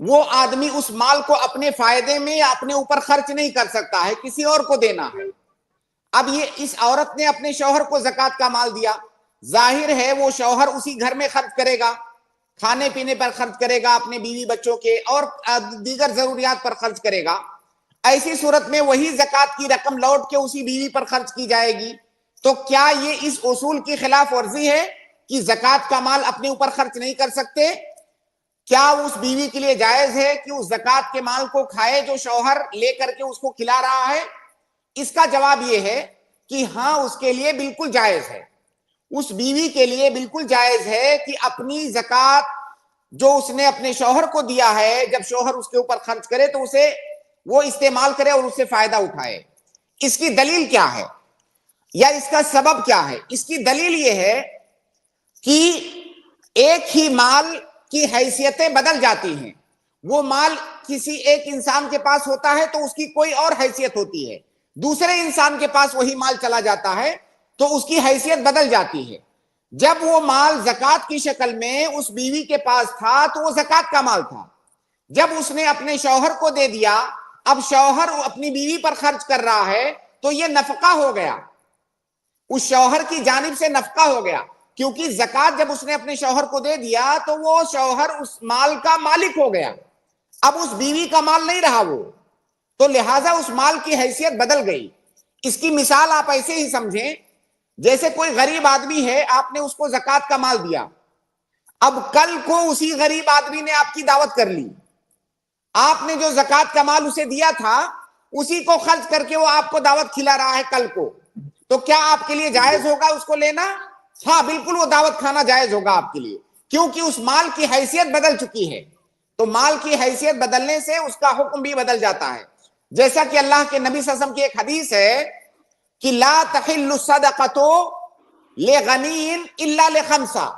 وہ آدمی اس مال کو اپنے فائدے میں یا اپنے اوپر خرچ نہیں کر سکتا ہے، کسی اور کو دینا ہے۔ اب یہ اس عورت نے اپنے شوہر کو زکوٰۃ کا مال دیا، ظاہر ہے وہ شوہر اسی گھر میں خرچ کرے گا، کھانے پینے پر خرچ کرے گا، اپنے بیوی بچوں کے اور دیگر ضروریات پر خرچ کرے گا۔ ایسی صورت میں وہی زکوٰۃ کی رقم لوٹ کے اسی بیوی پر خرچ کی جائے گی۔ تو کیا یہ اس اصول کی خلاف ورزی ہے کہ زکوٰۃ کا مال اپنے اوپر خرچ نہیں کر سکتے؟ کیا اس بیوی کے لیے جائز ہے کہ اس زکوٰۃ کے مال کو کھائے جو شوہر لے کر کے اس کو کھلا رہا ہے؟ اس کا جواب یہ ہے کہ ہاں، اس کے لیے بالکل جائز ہے۔ اس بیوی کے لیے بالکل جائز ہے کہ اپنی زکوٰۃ جو اس نے اپنے شوہر کو دیا ہے، جب شوہر اس کے اوپر خرچ کرے تو اسے وہ استعمال کرے اور اس سے فائدہ اٹھائے۔ اس کی دلیل کیا ہے یا اس کا سبب کیا ہے؟ اس کی دلیل یہ ہے کہ ایک ہی مال کی حیثیتیں بدل جاتی ہیں۔ وہ مال کسی ایک انسان کے پاس ہوتا ہے تو اس کی کوئی اور حیثیت ہوتی ہے، دوسرے انسان کے پاس وہی مال چلا جاتا ہے تو اس کی حیثیت بدل جاتی ہے۔ جب وہ مال زکوٰۃ کی شکل میں اس بیوی کے پاس تھا تو وہ زکوٰۃ کا مال تھا۔ جب اس نے اپنے شوہر کو دے دیا، اب شوہر اپنی بیوی پر خرچ کر رہا ہے تو یہ نفقہ ہو گیا، اس شوہر کی جانب سے نفقہ ہو گیا، کیونکہ زکوٰۃ جب اس نے اپنے شوہر کو دے دیا تو وہ شوہر اس مال کا مالک ہو گیا، اب اس بیوی کا مال نہیں رہا وہ، تو لہٰذا اس مال کی حیثیت بدل گئی۔ اس کی مثال آپ ایسے ہی سمجھیں، جیسے کوئی غریب آدمی ہے، آپ نے اس کو زکوٰۃ کا مال دیا، اب کل کو اسی غریب آدمی نے آپ کی دعوت کر لی، آپ نے جو زکوٰۃ کا مال اسے دیا تھا اسی کو خرچ کر کے وہ آپ کو دعوت کھلا رہا ہے کل کو، تو کیا آپ کے لیے جائز ہوگا اس کو لینا؟ ہاں بالکل، وہ دعوت کھانا جائز ہوگا آپ کے لیے، کیونکہ اس مال کی حیثیت بدل چکی ہے۔ تو مال کی حیثیت بدلنے سے اس کا حکم بھی بدل جاتا ہے، جیسا کہ اللہ کے نبی صلی اللہ علیہ وسلم کی ایک حدیث ہے کہ لا تحل الصدقۃ لغنی الا لخمسہ،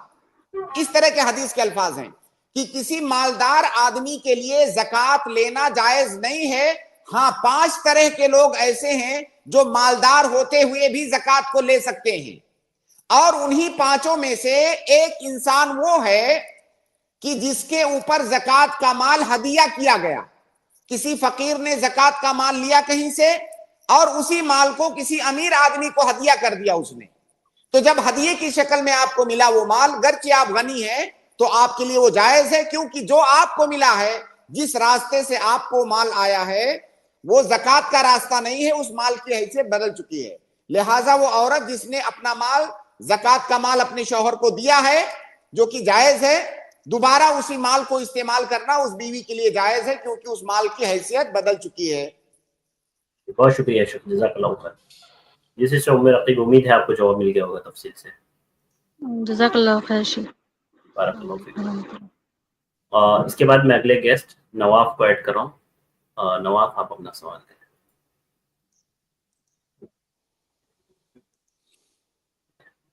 اس طرح کے حدیث کے الفاظ ہیں کہ کسی مالدار آدمی کے لیے زکوٰۃ لینا جائز نہیں ہے، ہاں 5 طرح کے لوگ ایسے ہیں جو مالدار ہوتے ہوئے بھی زکوٰۃ کو لے سکتے ہیں، اور انہی 5 میں سے ایک انسان وہ ہے کہ جس کے اوپر زکوٰۃ کا مال ہدیہ کیا گیا، کسی فقیر نے زکوٰۃ کا مال لیا کہیں سے اور اسی مال کو کسی امیر آدمی کو ہدیہ کر دیا اس نے، تو جب ہدیے کی شکل میں آپ کو ملا وہ مال، گرچہ آپ غنی ہیں تو آپ کے لیے وہ جائز ہے، کیونکہ جو آپ کو ملا ہے، جس راستے سے آپ کو مال آیا ہے وہ زکوٰۃ کا راستہ نہیں ہے، اس مال کی حیثیت بدل چکی ہے۔ لہٰذا وہ عورت جس نے اپنا مال، زکوٰۃ کا مال اپنے شوہر کو دیا ہے جو کہ جائز ہے، دوبارہ اسی مال کو استعمال کرنا اس بیوی کے لیے جائز ہے، کیونکہ اس مال کی حیثیت بدل چکی ہے۔ بہت شکریہ، جزاک اللہ خیر۔ جس سے عقیب امید ہے آپ کو جواب مل گیا ہوگا تفصیل سے۔ جزاک اللہ خیر شیخ۔ بارک اللہ فیک۔ اس کے بعد میں اگلے گیسٹ نواف کو ایڈ کر رہا ہوں۔ نواف، آپ اپنا سوال کریں۔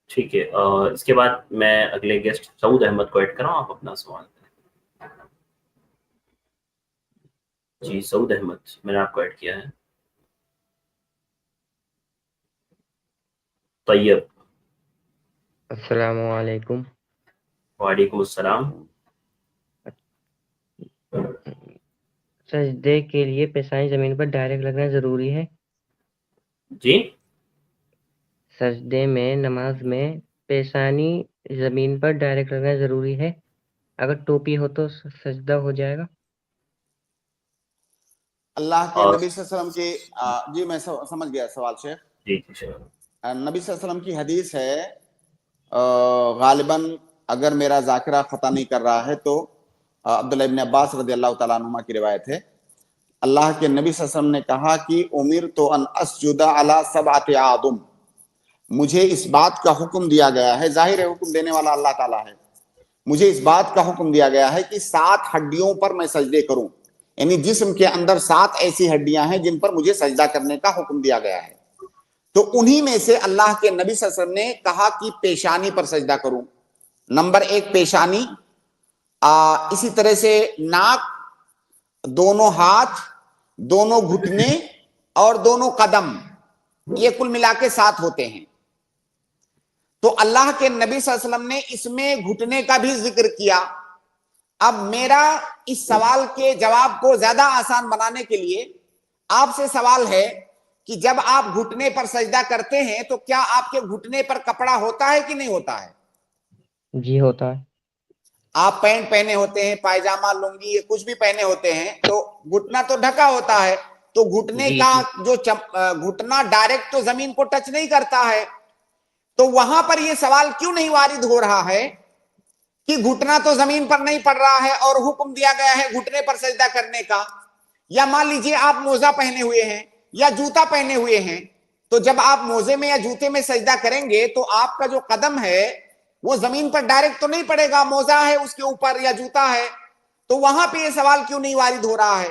ٹھیک ہے، اس کے بعد میں اگلے گیسٹ سعود احمد کو ایڈ کر رہا ہوں، آپ اپنا سوال کریں۔ جی سعود احمد، میں نے آپ کو ایڈ کیا ہے۔ طیب، السلام علیکم۔ وعلیکم السلام۔ سجدے کے لیے پیشانی زمین پر ڈائریکٹ لگنا ضروری ہے؟ جی، سجدے میں، نماز میں پیشانی زمین پر ڈائریکٹ لگنا ضروری ہے؟ اگر ٹوپی ہو تو سجدہ ہو جائے گا؟ اللہ کے نبی صلی اللہ علیہ وسلم کی جی میں سمجھ گیا سوال شیخ۔ جی نبی صلی اللہ علیہ وسلم کی حدیث ہے، غالباً اگر میرا ذاکرہ خطا نہیں کر رہا ہے تو عبداللہ ابن عباس رضی اللہ تعالیٰ عنہما کی روایت ہے، اللہ کے نبی صلی اللہ علیہ وسلم نے کہا کہ امرت ان اسجد علی 7 اعظم، مجھے اس بات کا حکم دیا گیا ہے، ظاہر ہے حکم دینے والا اللہ تعالیٰ ہے، مجھے اس بات کا حکم دیا گیا ہے کہ 7 ہڈیوں پر میں سجدے کروں، یعنی جسم کے اندر 7 ایسی ہڈیاں ہیں جن پر مجھے سجدہ کرنے کا حکم دیا گیا ہے۔ تو انہی میں سے اللہ کے نبی صلی اللہ علیہ وسلم نے کہا کہ پیشانی پر سجدہ کروں، نمبر 1 پیشانی، اسی طرح سے ناک، دونوں ہاتھ، دونوں گھٹنے اور دونوں قدم، یہ کل ملا کے 7 ہوتے ہیں۔ تو اللہ کے نبی صلی اللہ علیہ وسلم نے اس میں گھٹنے کا بھی ذکر کیا، اب میرا اس سوال کے جواب کو زیادہ آسان بنانے کے لیے آپ سے سوال ہے کہ جب آپ گھٹنے پر سجدہ کرتے ہیں تو کیا آپ کے گھٹنے پر کپڑا ہوتا ہے کہ نہیں ہوتا ہے؟ جی ہوتا ہے. آپ پینٹ پہنے ہوتے ہیں، پائجامہ، لنگی، کچھ بھی پہنے ہوتے ہیں تو گھٹنا تو ڈھکا ہوتا ہے، تو گھٹنے جی کا جی جو گھٹنا ڈائریکٹ تو زمین کو ٹچ نہیں کرتا ہے، تو وہاں پر یہ سوال کیوں نہیں وارد ہو رہا ہے کہ گھٹنا تو زمین پر نہیں پڑ رہا ہے اور حکم دیا گیا ہے گھٹنے پر سجدہ کرنے کا؟ یا مان لیجئے آپ موزہ پہنے ہوئے ہیں یا جوتا پہنے ہوئے ہیں، تو جب آپ موزے میں یا جوتے میں سجدہ کریں گے تو آپ کا جو قدم ہے وہ زمین پر ڈائریکٹ تو نہیں پڑے گا، موزہ ہے اس کے اوپر یا جوتا ہے، تو وہاں پہ یہ سوال کیوں نہیں وارد ہو رہا ہے؟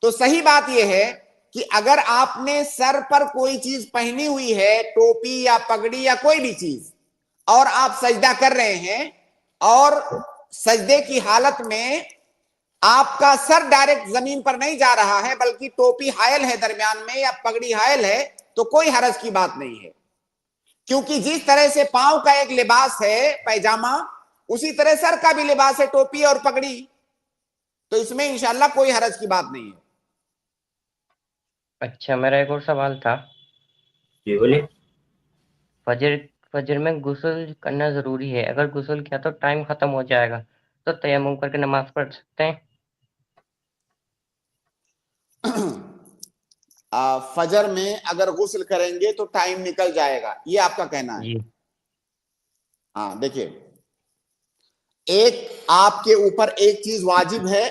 تو صحیح بات یہ ہے کہ اگر آپ نے سر پر کوئی چیز پہنی ہوئی ہے، ٹوپی یا پگڑی یا کوئی بھی چیز، اور آپ سجدہ کر رہے ہیں اور سجدے کی حالت میں آپ کا سر ڈائریکٹ زمین پر نہیں جا رہا ہے بلکہ ٹوپی حائل ہے درمیان میں یا پگڑی حائل ہے، تو کوئی حرج کی بات نہیں ہے، کیونکہ جس طرح سے پاؤں کا ایک لباس ہے پیجامہ، اسی طرح سر کا بھی لباس ہے ٹوپی اور پگڑی، تو اس میں انشاءاللہ کوئی حرج کی بات نہیں ہے. اچھا، میرا ایک اور سوال تھا. جی بولیے. فجر میں غسل کرنا ضروری ہے، اگر غسل کیا تو ٹائم ختم ہو جائے گا تو تیمم کر کے نماز پڑھ سکتے ہیں؟ فجر میں اگر غسل کریں گے تو ٹائم نکل جائے گا، یہ آپ کا کہنا ہے؟ جی ہاں دیکھیے، ایک آپ کے اوپر ایک چیز واجب ہے،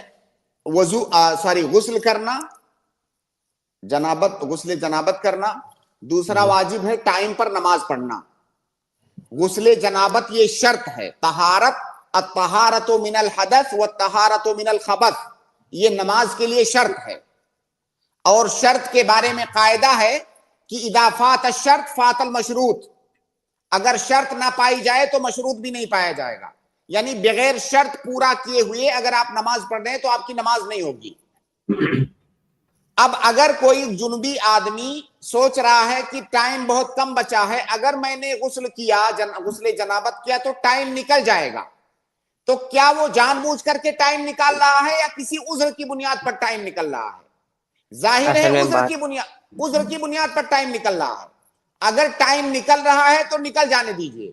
غسل کرنا، غسل جنابت کرنا. دوسرا جی واجب ہے ٹائم پر نماز پڑھنا. غسل جنابت یہ شرط ہے، طہارت، الطہارۃ من الحدث والطہارۃ من الخبث، یہ نماز کے لیے شرط ہے. اور شرط کے بارے میں قاعدہ ہے کہ اذا فات الشرط فات المشروط، اگر شرط نہ پائی جائے تو مشروط بھی نہیں پایا جائے گا، یعنی بغیر شرط پورا کیے ہوئے اگر آپ نماز پڑھ رہے ہیں تو آپ کی نماز نہیں ہوگی. اب اگر کوئی جنبی آدمی سوچ رہا ہے کہ ٹائم بہت کم بچا ہے، اگر میں نے غسل کیا، غسل جنابت کیا تو ٹائم نکل جائے گا، تو کیا وہ جان بوجھ کر کے ٹائم نکال رہا ہے یا کسی عذر کی بنیاد پر ٹائم نکل رہا ہے؟ ظاہر ہے اصل میں عذر کی بنیاد پر ٹائم نکل رہا ہے. اگر ٹائم نکل رہا ہے تو نکل جانے دیجئے،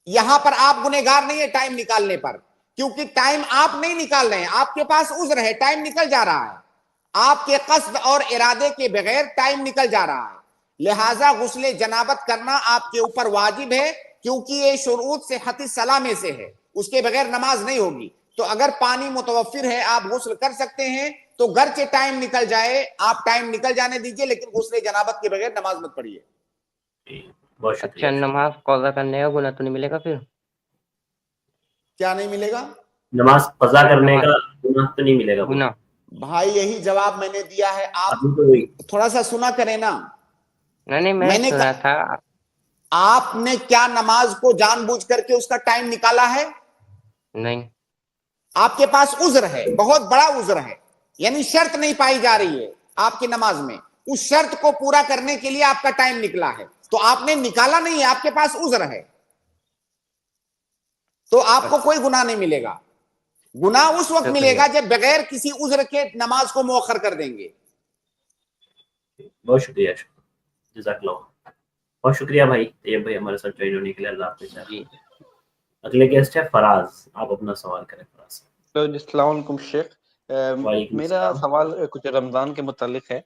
یہاں پر آپ گنہگار نہیں ہے ٹائم نکالنے پر، کیونکہ ٹائم آپ نہیں نکال رہے ہیں، آپ کے پاس عذر ہے، ٹائم نکل جا رہا ہے، آپ کے قصد اور ارادے کے بغیر ٹائم نکل جا رہا ہے. لہٰذا غسل جنابت کرنا آپ کے اوپر واجب ہے، کیونکہ یہ شروط صحت الصلاۃ میں سے ہے، اس کے بغیر نماز نہیں ہوگی. تو اگر پانی متوفر ہے آپ غسل کر سکتے ہیں، تو گرچہ ٹائم نکل جائے آپ ٹائم نکل جانے دیجئے، لیکن غسل جنابت کے بغیر نماز مت پڑھیے. بہت اچھا، شکریہ. نماز قضا کرنے کا گناہ تو نہیں ملے گا پھر؟ کیا نہیں ملے گا؟ نماز قضا کرنے نماز کا گناہ تو نہیں ملے گا. گناہ بھائی یہی جواب میں نے دیا ہے، ابھی تو وہی. آپ تھوڑا سا سنا کریں نا. نہیں، میں میں نے نے سنا تھا. آپ نے کیا نماز کو جان بوجھ کر کے اس کا ٹائم نکالا ہے؟ نہیں. آپ کے پاس عذر ہے، بہت بڑا عذر ہے، یعنی شرط نہیں پائی جا رہی ہے آپ کی نماز میں، اس شرط کو پورا کرنے کے لیے آپ کا ٹائم نکلا ہے، تو آپ نے نکالا نہیں ہے، آپ کے پاس عذر ہے، تو آپ کو کوئی گناہ نہیں ملے گا. گناہ اس وقت ملے شکریہ. گا جب بغیر کسی عذر کے نماز کو مؤخر کر دیں گے. بہت شکریہ. جزاک اللہ. بہت شکریہ بھائی طیب بھائی ہمارے ساتھ جوائن ہونے کے لیے. اللہ حافظ. جی اگلے گیسٹ ہے فراز، آپ اپنا سوال کریں. فراز. السلام علیکم شیخ. وعلیکم میرا السلام. سوال کچھ رمضان کے متعلق ہے.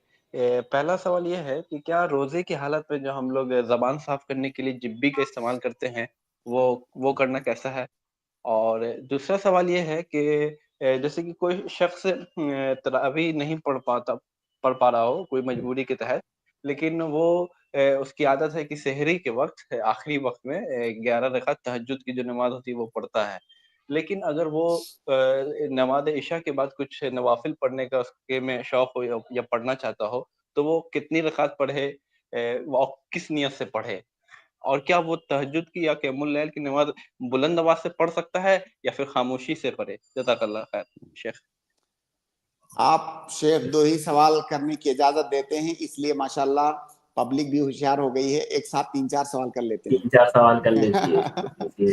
پہلا سوال یہ ہے کہ کیا روزے کی حالت میں جو ہم لوگ زبان صاف کرنے کے لیے جبی کا استعمال کرتے ہیں وہ کرنا کیسا ہے؟ اور دوسرا سوال یہ ہے کہ جیسے کہ کوئی شخص تراویح نہیں پڑھ پا رہا ہو کوئی مجبوری کے تحت، لیکن وہ اس کی عادت ہے کہ سحری کے وقت آخری وقت میں 11 رکعت تہجد کی جو نماز ہوتی ہے وہ پڑھتا ہے، لیکن اگر وہ نماز عشاء کے بعد کچھ نوافل پڑھنے کا اس کے میں شوق ہو یا پڑھنا چاہتا ہو تو وہ کتنی رکعت پڑھے اور کس نیت سے پڑھے؟ اور کیا وہ تہجد کی یا قیام اللیل کی نماز بلند آواز سے پڑھ سکتا ہے یا پھر خاموشی سے پڑھے؟ جزاک اللہ خیر شیخ. آپ شیخ دو ہی سوال کرنے کی اجازت دیتے ہیں، اس لیے ماشاءاللہ پبلک بھی ہوشیار ہو گئی ہے، ایک ساتھ 3-4 سوال کر لیتے ہیں. 3-4 سوال کر لیتی ہے.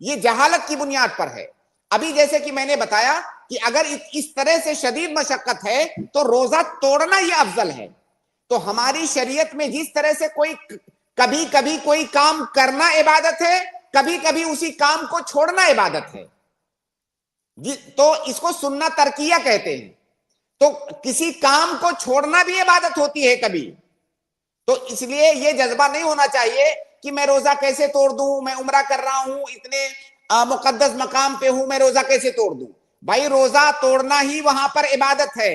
یہ جہالت کی بنیاد پر ہے. ابھی جیسے کہ میں نے بتایا کہ اگر اس طرح سے شدید مشقت ہے تو روزہ توڑنا یہ افضل ہے. تو ہماری شریعت میں جس طرح سے کبھی کبھی کوئی کام کرنا عبادت ہے, کبھی کبھی اسی کام کو چھوڑنا عبادت ہے, تو اس کو سنت ترکیہ کہتے ہیں. تو کسی کام کو چھوڑنا بھی عبادت ہوتی ہے کبھی. تو اس لیے یہ جذبہ نہیں ہونا چاہیے کہ میں روزہ کیسے توڑ دوں, میں عمرہ کر رہا ہوں, اتنے مقدس مقام پہ ہوں, میں روزہ کیسے توڑ دوں. بھائی روزہ توڑنا ہی وہاں پر عبادت ہے.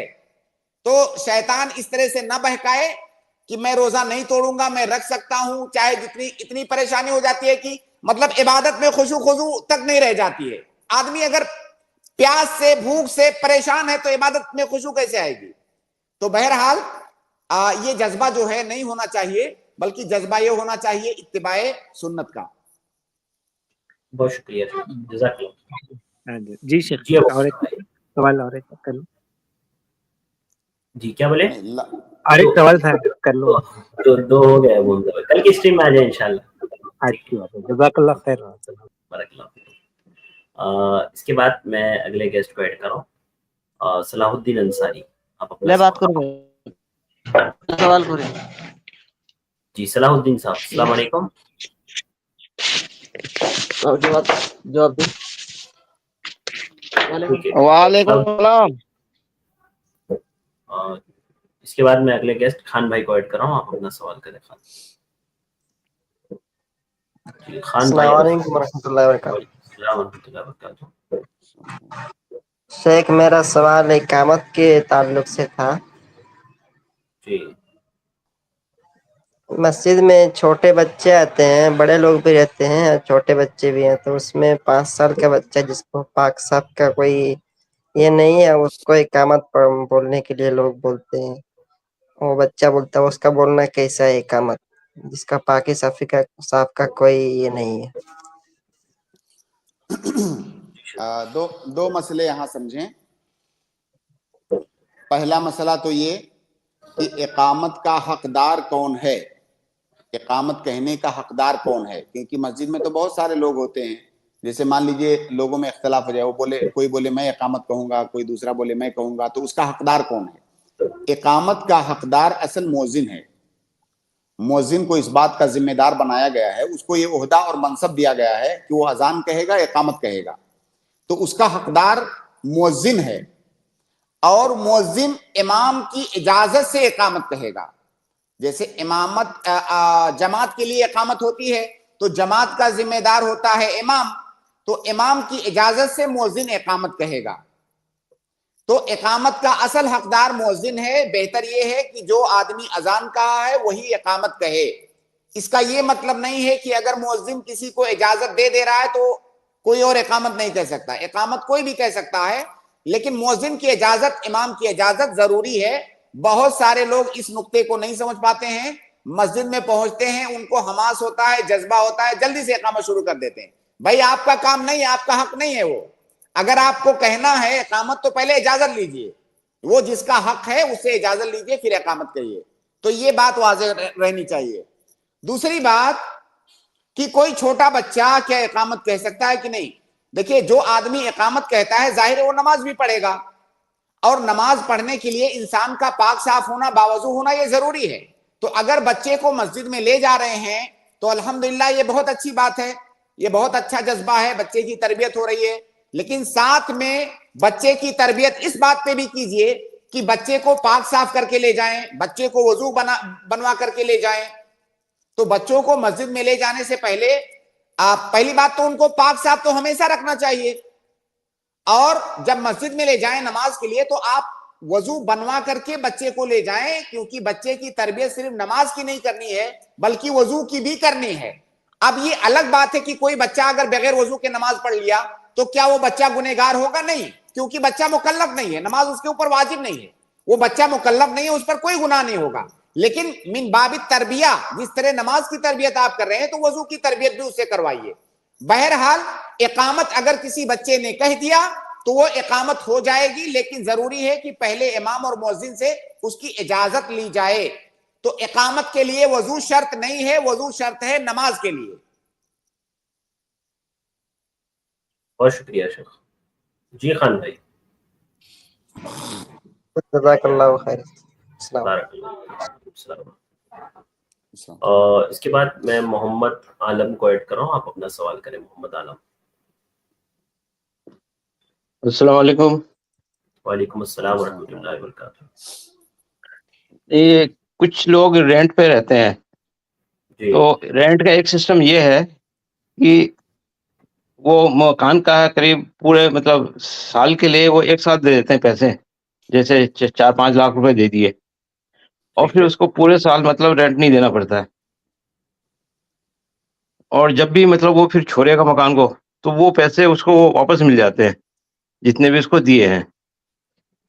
تو شیطان اس طرح سے نہ بہکائے کہ میں روزہ نہیں توڑوں گا, میں رکھ سکتا ہوں, چاہے اتنی پریشانی ہو جاتی ہے کہ مطلب عبادت میں خضوع تک نہیں رہ جاتی ہے. آدمی اگر پیاس سے بھوک سے پریشان ہے تو عبادت میں خضوع کیسے آئے گی. تو بہرحال یہ جذبہ جو ہے نہیں ہونا چاہیے, بلکہ جذبہ یہ ہونا چاہیے اتباع سنت کا. بہت شکریہ, جزاک اللہ. جی شیخ, جی اور ایک سوال اور ایک کر لو. جی کیا بولے؟ اور ایک سوال تھا, کر لو. دو ہو گئے, کل کی اسٹریم میں آ جائیں انشاءاللہ. اچھی بات ہے, جزاک اللہ خیر. بارک اللہ فیک. اس کے بعد میں اگلے گیسٹ کو ایڈ کر رہا ہوں, صلاح الدین انصاری. آپ اپنا بات کروں سوال کریں. جی صلاح الدین صاحب, السلام علیکم. جواب دیں. وعلیکم السلام. اس کے بعد میں اگلے گیسٹ خان بھائی کو ایڈ کر رہا ہوں, آپ اپنا سوال کریں. خان بھائی. السلام علیکم ورحمۃ اللہ وبرکاتہ. السلام ورحمۃ اللہ وبرکاتہ. شیخ میرا سوال اقامت کے تعلق سے تھا. جی. مسجد میں چھوٹے بچے آتے ہیں, بڑے لوگ بھی رہتے ہیں اور چھوٹے بچے بھی ہیں, تو اس میں 5 سال کا بچہ جس کو پاک صاف کا کوئی یہ نہیں ہے, اس کو اقامت بولنے کے لیے لوگ بولتے ہیں. وہ بچہ بولتا ہے, اس کا بولنا کیسا ہے اقامت, جس کا پاکی صاف کا کوئی یہ نہیں ہے. دو مسئلے یہاں سمجھیں. پہلا مسئلہ تو یہ کہ اقامت کا حقدار کون ہے, اقامت کہنے کا حقدار کون ہے. کیونکہ مسجد میں تو بہت سارے لوگ ہوتے ہیں, جیسے مان لیجئے لوگوں میں اختلاف ہو جائے, وہ کوئی بولے میں اقامت کہوں گا, کوئی دوسرا بولے میں کہوں گا, تو اس کا حقدار کون ہے؟ اقامت کا حقدار اصل مؤذن ہے. مؤذن کو اس بات کا ذمہ دار بنایا گیا ہے, اس کو یہ عہدہ اور منصب دیا گیا ہے کہ وہ اذان کہے گا, اقامت کہے گا. تو اس کا حقدار مؤذن ہے, اور مؤذن امام کی اجازت سے اقامت کہے گا. جیسے امامت جماعت کے لیے اقامت ہوتی ہے تو جماعت کا ذمہ دار ہوتا ہے امام, تو امام کی اجازت سے مؤذن اقامت کہے گا. تو اقامت کا اصل حقدار مؤذن ہے. بہتر یہ ہے کہ جو آدمی اذان کہا ہے وہی اقامت کہے. اس کا یہ مطلب نہیں ہے کہ اگر مؤذن کسی کو اجازت دے رہا ہے تو کوئی اور اقامت نہیں کہہ سکتا. اقامت کوئی بھی کہہ سکتا ہے, لیکن مؤذن کی اجازت, امام کی اجازت ضروری ہے. بہت سارے لوگ اس نقطے کو نہیں سمجھ پاتے ہیں, مسجد میں پہنچتے ہیں, ان کو حماس ہوتا ہے, جذبہ ہوتا ہے, جلدی سے اقامت شروع کر دیتے ہیں. بھائی آپ کا کام نہیں ہے, آپ کا حق نہیں ہے وہ. اگر آپ کو کہنا ہے اقامت تو پہلے اجازت لیجئے, وہ جس کا حق ہے اس سے اجازت لیجئے, پھر اقامت کہیے. تو یہ بات واضح رہنی چاہیے. دوسری بات کہ کوئی چھوٹا بچہ کیا اقامت کہہ سکتا ہے کہ نہیں. دیکھیے, جو آدمی اقامت کہتا ہے ظاہر ہے وہ نماز بھی پڑھے گا, اور نماز پڑھنے کے لیے انسان کا پاک صاف ہونا, باوضو ہونا یہ ضروری ہے. تو اگر بچے کو مسجد میں لے جا رہے ہیں تو الحمدللہ یہ بہت اچھی بات ہے, یہ بہت اچھا جذبہ ہے, بچے کی تربیت ہو رہی ہے. لیکن ساتھ میں بچے کی تربیت اس بات پہ بھی کیجئے کہ بچے کو پاک صاف کر کے لے جائیں, بچے کو وضو بنوا کر کے لے جائیں. تو بچوں کو مسجد میں لے جانے سے پہلے پہلی بات تو ان کو پاک صاف تو ہمیشہ رکھنا چاہیے, اور جب مسجد میں لے جائیں نماز کے لیے تو آپ وضو بنوا کر کے بچے کو لے جائیں, کیونکہ بچے کی تربیت صرف نماز کی نہیں کرنی ہے بلکہ وضو کی بھی کرنی ہے. اب یہ الگ بات ہے کہ کوئی بچہ اگر بغیر وضو کے نماز پڑھ لیا تو کیا وہ بچہ گنہگار ہوگا؟ نہیں, کیونکہ بچہ مکلف نہیں ہے, نماز اس کے اوپر واجب نہیں ہے, وہ بچہ مکلف نہیں ہے, اس پر کوئی گناہ نہیں ہوگا. لیکن من باب تربیہ, جس طرح نماز کی تربیت آپ کر رہے ہیں تو وضو کی تربیت بھی اس سے کروائیے. بہرحال اقامت اگر کسی بچے نے کہہ دیا تو وہ اقامت ہو جائے گی, لیکن ضروری ہے کہ پہلے امام اور مؤذن سے اس کی اجازت لی جائے. تو اقامت کے لیے وضو شرط نہیں ہے, وضو شرط ہے نماز کے لیے. بہت شکریہ شیخ. جی خان بھائی. جزاک اللہ خیر. السلام بارک اللہ. اس کے بعد میں محمد عالم کو ایڈ کر رہا ہوں. آپ اپنا سوال کریں محمد عالم. السلام علیکم. وعلیکم السلام ورحمۃ اللہ وبرکاتہ. یہ کچھ لوگ رینٹ پہ رہتے ہیں, جی تو رینٹ کا ایک سسٹم یہ ہے کہ وہ مکان کا قریب پورے مطلب سال کے لیے وہ ایک ساتھ دے دیتے ہیں پیسے, جیسے 4-5 لاکھ روپے دے دیے, اور ٹھیک پھر ہے. اس کو پورے سال مطلب رینٹ نہیں دینا پڑتا ہے, اور جب بھی مطلب وہ پھر چھوڑے گا مکان کو تو وہ پیسے اس کو واپس مل جاتے ہیں جتنے بھی اس کو دیے ہیں.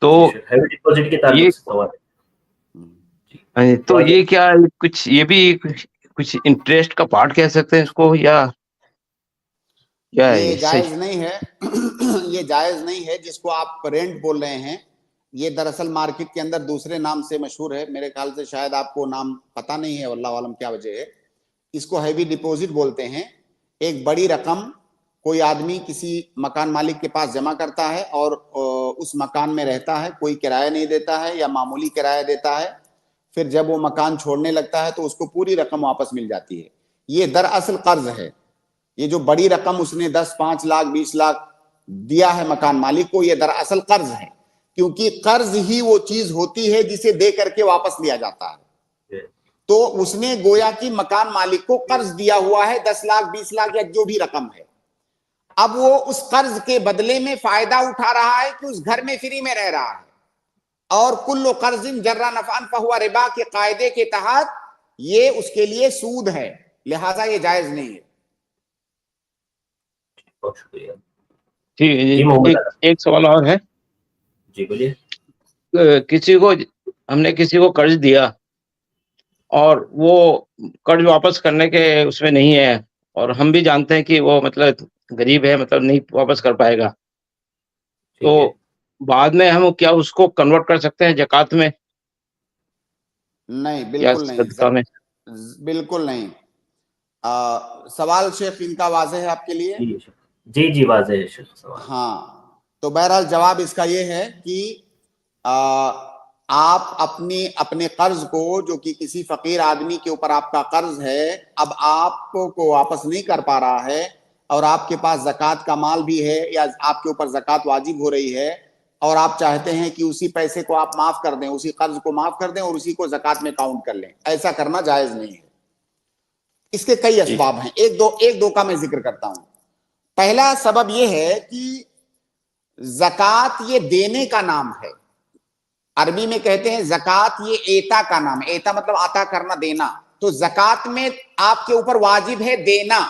تو جی شیخ, ہیوی ڈپازٹ کے یہ تعلق سے سوال ہے. تو یہ کیا کچھ یہ بھی کچھ انٹرسٹ کا پارٹ کہہ سکتے ہیں اس کو, یا کیا ہے یہ یہ جائز صحیح؟ نہیں ہے. یہ جائز نہیں ہے جس کو آپ رینٹ بول رہے ہیں. یہ دراصل مارکیٹ کے اندر دوسرے نام سے مشہور ہے, میرے خیال سے شاید آپ کو نام پتہ نہیں ہے, واللہ عالم کیا وجہ ہے. اس کو ہیوی ڈپوزٹ بولتے ہیں. ایک بڑی رقم کوئی آدمی کسی مکان مالک کے پاس جمع کرتا ہے اور اس مکان میں رہتا ہے, کوئی کرایہ نہیں دیتا ہے یا معمولی کرایہ دیتا ہے. پھر جب وہ مکان چھوڑنے لگتا ہے تو اس کو پوری رقم واپس مل جاتی ہے. یہ دراصل قرض ہے. یہ جو بڑی رقم اس نے 10-5 لاکھ 20 لاکھ دیا ہے مکان مالک کو, یہ دراصل قرض ہے, کیونکہ قرض ہی وہ چیز ہوتی ہے جسے دے کر کے واپس لیا جاتا ہے. تو اس نے گویا کی مکان مالک کو قرض دیا ہوا ہے 10 لاکھ 20 لاکھ یا جو بھی رقم ہے. اب وہ اس قرض کے بدلے میں فائدہ اٹھا رہا ہے کہ اس گھر میں فری میں رہ رہا ہے, اور کل قرض جر نفعا فہو ربا کے قاعدے کے تحت یہ اس کے لیے سود ہے, لہذا یہ جائز نہیں ہے. بہت شکریہ. ٹھیک ہے جی محمد جی. عالم. ایک سوال اور ہے. جی بولیے. ہم نے کسی کو قرض دیا اور وہ قرض واپس کرنے کے اس میں نہیں ہے, اور ہم بھی جانتے ہیں کہ وہ مطلب غریب ہے, مطلب نہیں واپس کر پائے گا, تو ٹھیک ہے. بعد میں ہم کیا اس کو کنورٹ کر سکتے ہیں زکوٰۃ میں نہیں, یا بالکل نہیں, صدقہ میں؟ بالکل نہیں. سوال شیخ ان کا واضح ہے آپ کے لیے؟ جی جی واضح ہے شیخ سوال. ہاں, تو بہرحال جواب اس کا یہ ہے کہ آپ اپنے قرض کو, جو کہ کسی فقیر آدمی کے اوپر آپ کا قرض ہے, اب آپ کو واپس نہیں کر پا رہا ہے, اور آپ کے پاس زکوٰۃ کا مال بھی ہے یا آپ کے اوپر زکوٰۃ واجب ہو رہی ہے, اور آپ چاہتے ہیں کہ اسی پیسے کو آپ معاف کر دیں, اسی قرض کو معاف کر دیں اور اسی کو زکوٰۃ میں کاؤنٹ کر لیں. ایسا کرنا جائز نہیں ہے. اس کے کئی اسباب ہیں, ایک دو کا میں ذکر کرتا ہوں. پہلا سبب یہ ہے کہ زکوٰۃ یہ دینے کا نام ہے. عربی میں کہتے ہیں زکوٰۃ یہ ایتا کا نام ہے. ایتا مطلب عطا کرنا, دینا. تو زکوٰۃ میں آپ کے اوپر واجب ہے دینا,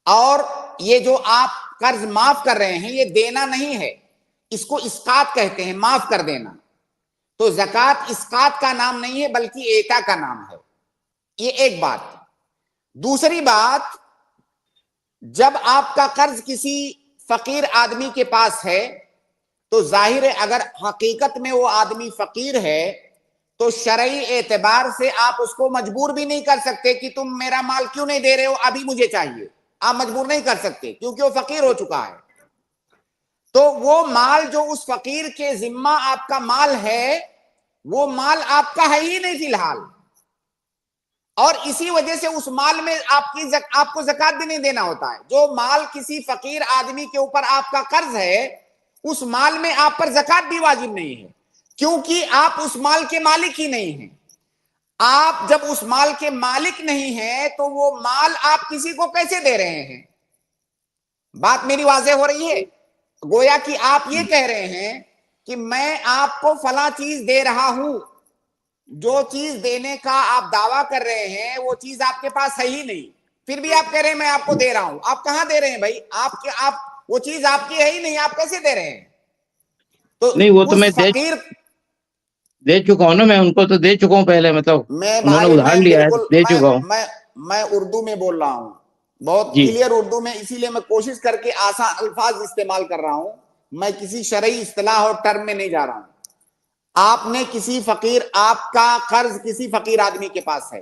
اور یہ جو آپ قرض معاف کر رہے ہیں یہ دینا نہیں ہے, اس کو اسقاط کہتے ہیں, معاف کر دینا. تو زکوٰۃ اسقاط کا نام نہیں ہے بلکہ ایتا کا نام ہے. یہ ایک بات. دوسری بات, جب آپ کا قرض کسی فقیر آدمی کے پاس ہے تو ظاہر ہے اگر حقیقت میں وہ آدمی فقیر ہے تو شرعی اعتبار سے آپ اس کو مجبور بھی نہیں کر سکتے کہ تم میرا مال کیوں نہیں دے رہے ہو, ابھی مجھے چاہیے. آپ مجبور نہیں کر سکتے کیونکہ وہ فقیر ہو چکا ہے. تو وہ مال جو اس فقیر کے ذمہ آپ کا مال ہے, وہ مال آپ کا ہے ہی نہیں فی الحال, اور اسی وجہ سے اس مال میں آپ کو زکوٰۃ بھی نہیں دینا ہوتا ہے. جو مال کسی فقیر آدمی کے اوپر آپ کا قرض ہے, اس مال میں آپ پر زکوٰۃ بھی واجب نہیں ہے, کیونکہ آپ اس مال کے مالک ہی نہیں ہیں. آپ جب اس مال کے مالک نہیں ہیں تو وہ مال آپ کسی کو کیسے دے رہے ہیں؟ بات میری واضح ہو رہی ہے؟ گویا کہ آپ یہ کہہ رہے ہیں کہ میں آپ کو فلاں چیز دے رہا ہوں, جو چیز دینے کا آپ دعویٰ کر رہے ہیں وہ چیز آپ کے پاس ہے ہی نہیں, پھر بھی آپ کہہ رہے ہیں میں آپ کو دے رہا ہوں. آپ کہاں دے رہے ہیں بھائی؟ آپ وہ چیز آپ کی ہے ہی نہیں, آپ کیسے دے رہے ہیں؟ تو نہیں, وہ تو میں اس فقیر دے چکا ہوں نا, میں ان کو تو دے چکا ہوں پہلے, مطلب میں انہوں نے بھائی ادھار لیا ہے, بالکل دے چکا ہوں. میں اردو میں بول رہا ہوں, بہت جی کلیئر اردو میں, اسی لیے میں کوشش کر کے آسان الفاظ استعمال کر رہا ہوں. میں کسی شرعی اصطلاح اور ٹرم میں نہیں جا رہا ہوں. آپ نے کسی فقیر, آپ کا قرض کسی فقیر آدمی کے پاس ہے,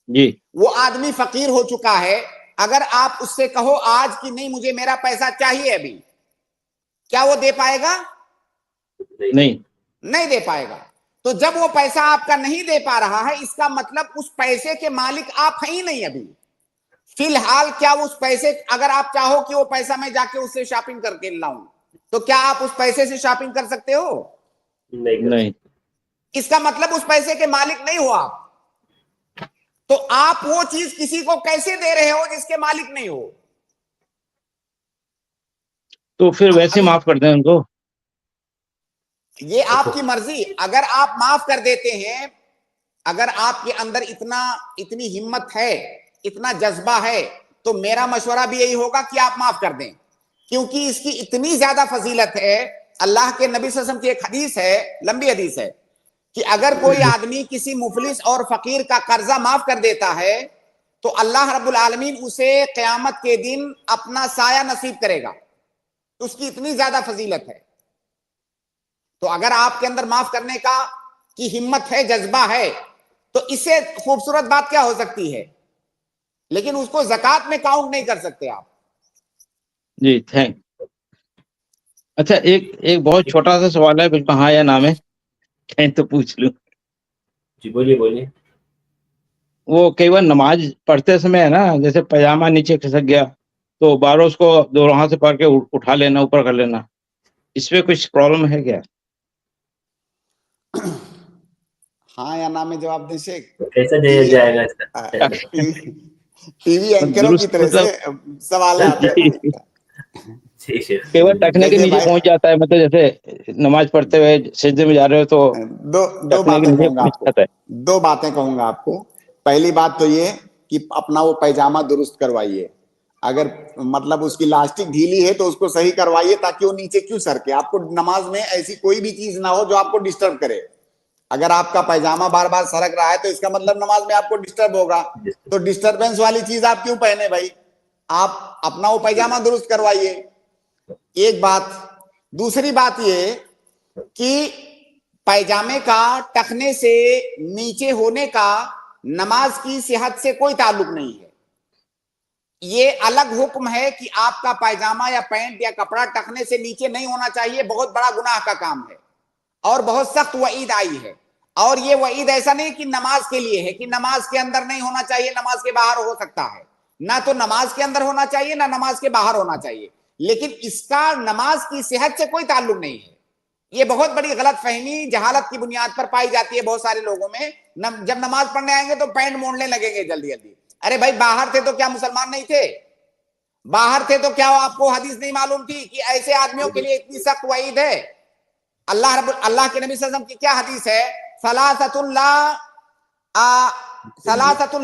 جی وہ آدمی فقیر ہو چکا ہے, اگر آپ اس سے کہو آج کی نہیں مجھے میرا پیسہ چاہیے ابھی, کیا وہ دے پائے گا؟ نہیں دے پائے گا. تو جب وہ پیسہ آپ کا نہیں دے پا رہا ہے, اس کا مطلب اس پیسے کے مالک آپ ہیں ہی نہیں ابھی فی الحال. کیا اس پیسے, اگر آپ چاہو کہ وہ پیسہ میں جا کے اس سے شاپنگ کر کے لاؤں, تو کیا آپ اس پیسے سے شاپنگ کر سکتے ہو؟ نہیں. اس کا مطلب اس پیسے کے مالک نہیں ہو آپ. تو آپ وہ چیز کسی کو کیسے دے رہے ہو جس کے مالک نہیں ہو؟ تو پھر ویسے معاف کر دیں ان کو. یہ آپ کی مرضی. اگر آپ معاف کر دیتے ہیں, اگر آپ کے اندر اتنی ہمت ہے, اتنا جذبہ ہے, تو میرا مشورہ بھی یہی ہوگا کہ آپ معاف کر دیں, کیونکہ اس کی اتنی زیادہ فضیلت ہے. اللہ کے نبی صلی اللہ علیہ وسلم کی ایک حدیث ہے, لمبی حدیث ہے, کہ اگر کوئی آدمی کسی مفلس اور فقیر کا قرضہ معاف کر دیتا ہے تو اللہ رب العالمین اسے قیامت کے دن اپنا سایہ نصیب کرے گا. اس کی اتنی زیادہ فضیلت ہے. تو اگر آپ کے اندر معاف کرنے کا کی ہمت ہے, جذبہ ہے, تو اس سے خوبصورت بات کیا ہو سکتی ہے؟ لیکن اس کو زکوٰۃ میں کاؤنٹ نہیں کر سکتے آپ. جی تھینک. اچھا ایک بہت چھوٹا سا سوال ہے, بالکل ہاں یا نام ہے, کہیں تو پوچھ لوں. جی بولیے. وہ کئی بار نماز پڑھتے سمے ہے نا, جیسے پاجامہ نیچے کھسک گیا تو باروں اس کو دو ہاتھ سے پکڑ کے اٹھا لینا, اوپر کر لینا, اس پہ کچھ پرابلم ہے کیا؟ ہاں یا نام میں جواب دیں شیخ. کیسا جائے گا اس کا؟ ٹی وی اینکروں کی طرح سے سوال آتے ہیں. کئی بار ٹکنے کے دیکھیے نیچے بھائی, پہنچ جاتا ہے, مطلب جیسے نماز پڑھتے ہوئے سجدے میں جا رہے ہو تو دو ٹکنے کے باتیں نیچے کہوں گا پہنچ آپ کو. جاتا ہے. 2 باتیں کہوں گا آپ کو. پہلی بات تو یہ کہ اپنا وہ پیجامہ درست کروائیے. اگر مطلب اس کی لاسٹک ڈھیلی ہے تو اس کو صحیح کروائیے, تاکہ وہ نیچے کیوں سرکے. آپ کو نماز میں ایسی کوئی بھی چیز نہ ہو جو آپ کو ڈسٹرب کرے. اگر آپ کا پیجامہ بار بار سرک رہا ہے تو اس کا مطلب نماز میں آپ کو ڈسٹرب ہوگا. تو ڈسٹربنس والی چیز آپ کیوں پہنے بھائی؟ آپ اپنا وہ پیجامہ درست کروائیے, ایک بات. دوسری بات یہ کہ پیجامے کا ٹخنے سے نیچے ہونے کا نماز کی صحت سے کوئی تعلق نہیں ہے. یہ الگ حکم ہے کہ آپ کا پیجامہ یا پینٹ یا کپڑا ٹخنے سے نیچے نہیں ہونا چاہیے. بہت بڑا گناہ کا کام ہے اور بہت سخت وعید آئی ہے. اور یہ وعید ایسا نہیں کہ نماز کے لیے ہے کہ نماز کے اندر نہیں ہونا چاہیے, نماز کے باہر ہو سکتا ہے. نہ تو نماز کے اندر ہونا چاہیے, نہ نماز کے باہر ہونا چاہیے. لیکن اس کا نماز کی صحت سے کوئی تعلق نہیں ہے. یہ بہت بڑی غلط فہمی, جہالت کی بنیاد پر پائی جاتی ہے بہت سارے لوگوں میں. جب نماز پڑھنے آئیں گے تو پینٹ موڑنے لگیں گے جلدی جلدی. ارے بھائی, باہر تھے تو کیا مسلمان نہیں تھے؟ باہر تھے تو کیا آپ کو حدیث نہیں معلوم تھی کہ ایسے آدمیوں کے لیے اتنی سخت وعید ہے؟ اللہ کے نبی صلی اللہ علیہ وسلم کی کیا حدیث ہے؟ ثلاثۃ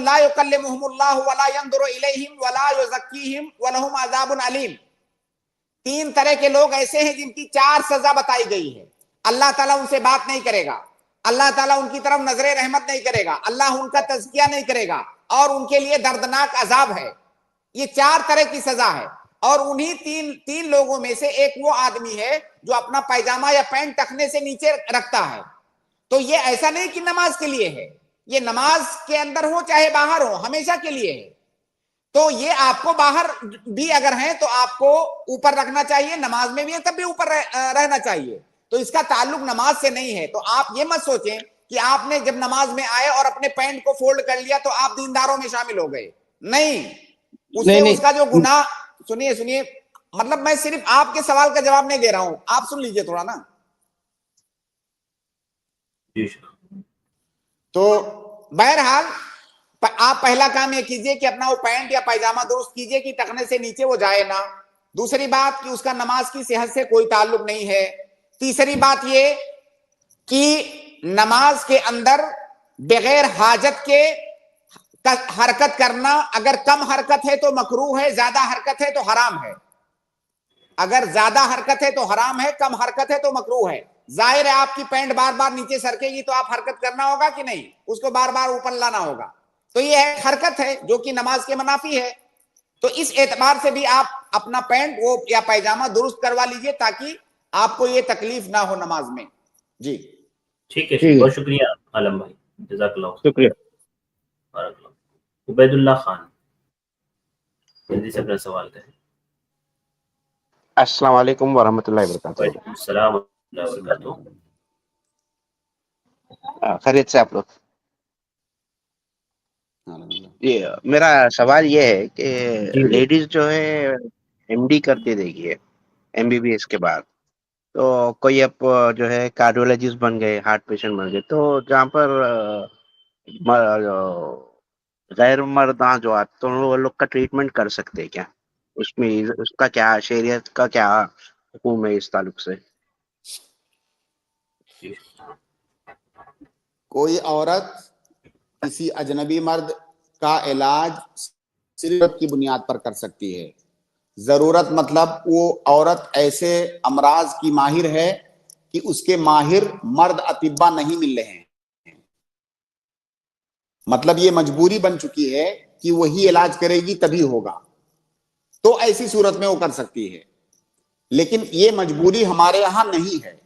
لا یکلمہم اللہ ولا ینظر الیہم ولا یزکیہم ولہم عذاب علیم. 3 طرح کے لوگ ایسے ہیں جن کی 4 سزا بتائی گئی ہے. اللہ تعالیٰ ان سے بات نہیں کرے گا, اللہ تعالیٰ ان کی طرف نظر رحمت نہیں کرے گا, اللہ ان کا تزکیہ نہیں کرے گا, اور ان کے لیے دردناک عذاب ہے. یہ 4 طرح کی سزا ہے. اور انہی تین لوگوں میں سے ایک وہ آدمی ہے جو اپنا پیجامہ یا پینٹ ٹخنے سے نیچے رکھتا ہے. تو یہ ایسا نہیں کہ نماز کے لیے ہے, یہ نماز کے اندر ہو چاہے باہر ہو, ہمیشہ کے لیے ہے. تو یہ آپ کو باہر بھی اگر ہیں تو آپ کو اوپر رکھنا چاہیے, نماز میں بھی ہے تب بھی اوپر رہنا چاہیے. تو اس کا تعلق نماز سے نہیں ہے. تو آپ یہ مت سوچیں کہ آپ نے جب نماز میں آئے اور اپنے پینٹ کو فولڈ کر لیا تو آپ دینداروں میں شامل ہو گئے. نہیں, اس سے اس کا جو گناہ. سنیے, مطلب میں صرف آپ کے سوال کا جواب نہیں دے رہا ہوں, آپ سن لیجئے تھوڑا نا. تو بہرحال آپ پہلا کام یہ کیجئے کہ اپنا وہ پینٹ یا پیجامہ درست کیجئے کہ ٹخنے سے نیچے وہ جائے نہ. دوسری بات کہ اس کا نماز کی صحت سے کوئی تعلق نہیں ہے. تیسری بات یہ کہ نماز کے اندر بغیر حاجت کے حرکت کرنا, اگر کم حرکت ہے تو مکروہ ہے, زیادہ حرکت ہے تو حرام ہے. اگر زیادہ حرکت ہے تو حرام ہے, کم حرکت ہے تو مکروہ ہے. ظاہر ہے آپ کی پینٹ بار بار نیچے سرکے گی تو آپ حرکت کرنا ہوگا کہ نہیں, اس کو بار بار اوپر لانا ہوگا. تو یہ ہے حرکت ہے جو کہ نماز کے منافی ہے. تو اس اعتبار سے بھی آپ اپنا پینٹ وہ یا پیجامہ درست کروا لیجئے تاکہ آپ کو یہ تکلیف نہ ہو نماز میں. جی ٹھیک ہے, بہت شکریہ عالم بھائی, جزاک اللہ. شکریہ. عبید اللہ خان. جلدی سے اپنا سوال کریں. السلام علیکم ورحمۃ اللہ وبرکاتہ. وعلیکم السلام ورحمۃ اللہ وبرکاتہ. خیریت سے آپ لوگ؟ یہ میرا سوال یہ ہے کہ جی جی. لیڈیز جو ہے ایم ڈی کرتے دیکھیے ایم بی بی ایس کے بعد، تو کوئی اب جو ہے کارڈیولوجسٹ بن گئے، ہارٹ پیشنٹ بن گئے، تو جہاں پر غیر مرداں جو آتے تو وہ لوگ کا ٹریٹمنٹ کر سکتے ہیں کیا؟ اس میں اس کا کیا شریعت کا کیا حکم ہے اس تعلق سے؟ کوئی عورت کسی اجنبی مرد کا علاج ضرورت کی بنیاد پر کر سکتی ہے. ضرورت مطلب وہ عورت ایسے امراض کی ماہر ہے کہ اس کے ماہر مرد اطباء نہیں مل رہے ہیں، مطلب یہ مجبوری بن چکی ہے کہ وہی علاج کرے گی تبھی ہوگا، تو ایسی صورت میں وہ کر سکتی ہے. لیکن یہ مجبوری ہمارے یہاں نہیں ہے،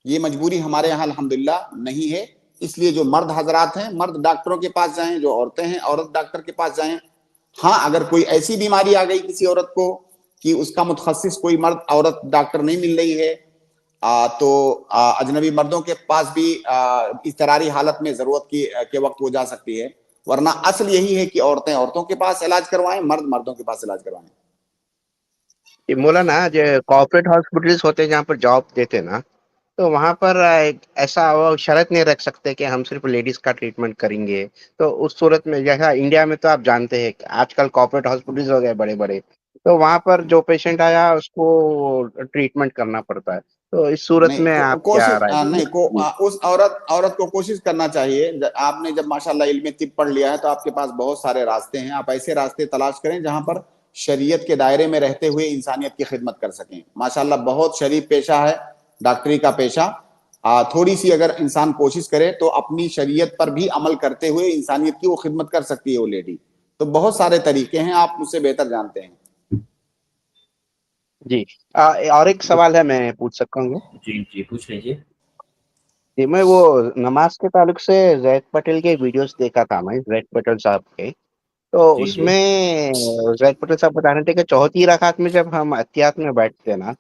یہ مجبوری ہمارے یہاں الحمدللہ نہیں ہے. اس لیے جو مرد حضرات ہیں مرد ڈاکٹروں کے پاس جائیں، جو عورتیں ہیں عورت ڈاکٹر کے پاس جائیں. ہاں اگر کوئی ایسی بیماری آ گئی کسی عورت کو کہ اس کا متخصص کوئی مرد عورت ڈاکٹر نہیں مل رہی ہے، تو اجنبی مردوں کے پاس بھی اضطراری حالت میں ضرورت کے وقت وہ جا سکتی ہے. ورنہ اصل یہی ہے کہ عورتیں عورتوں کے پاس علاج کروائیں، مرد مردوں کے پاس علاج کروائیں. مولانا جو کارپوریٹ ہاسپٹلس ہوتے ہیں جہاں پر جاب دیتے نا، تو وہاں پر ایسا وہ شرط نہیں رکھ سکتے کہ ہم صرف لیڈیز کا ٹریٹمنٹ کریں گے. تو اس صورت میں جیسا انڈیا میں تو آپ جانتے ہیں کہ آج کل کارپوریٹ ہاسپٹلس ہو گئے بڑے بڑے، تو وہاں پر جو پیشنٹ آیا اس کو ٹریٹمنٹ کرنا پڑتا ہے. تو اس صورت نہیں میں آپ کیا کوشش رائے دیں نہیں گے؟ اس عورت کو کوشش کرنا چاہیے. آپ نے جب ماشاءاللہ علم طب پڑھ لیا ہے تو آپ کے پاس بہت سارے راستے ہیں، آپ ایسے راستے تلاش کریں جہاں پر شریعت کے دائرے میں رہتے ہوئے انسانیت کی خدمت کر سکیں. ماشاءاللہ بہت شریف پیشہ ہے ڈاکٹری کا پیشہ. تھوڑی سی اگر انسان کوشش کرے تو اپنی شریعت پر بھی عمل کرتے ہوئے انسانیت کی وہ خدمت کر سکتی ہے وہ لیڈی. تو بہت سارے طریقے ہیں، آپ مجھ سے بہتر جانتے ہیں. جی اور ایک سوال ہے، میں پوچھ سکتا ہوں؟ جی جی پوچھ لیجیے. جی میں وہ نماز کے تعلق سے زید پٹیل کے ویڈیوز دیکھا تھا، میں زید پٹیل صاحب کے، تو جی اس جی میں زید پٹیل صاحب بتا رہے تھے کہ چوتھی رکعت میں جب ہم احتیاط میں بیٹھتے نا،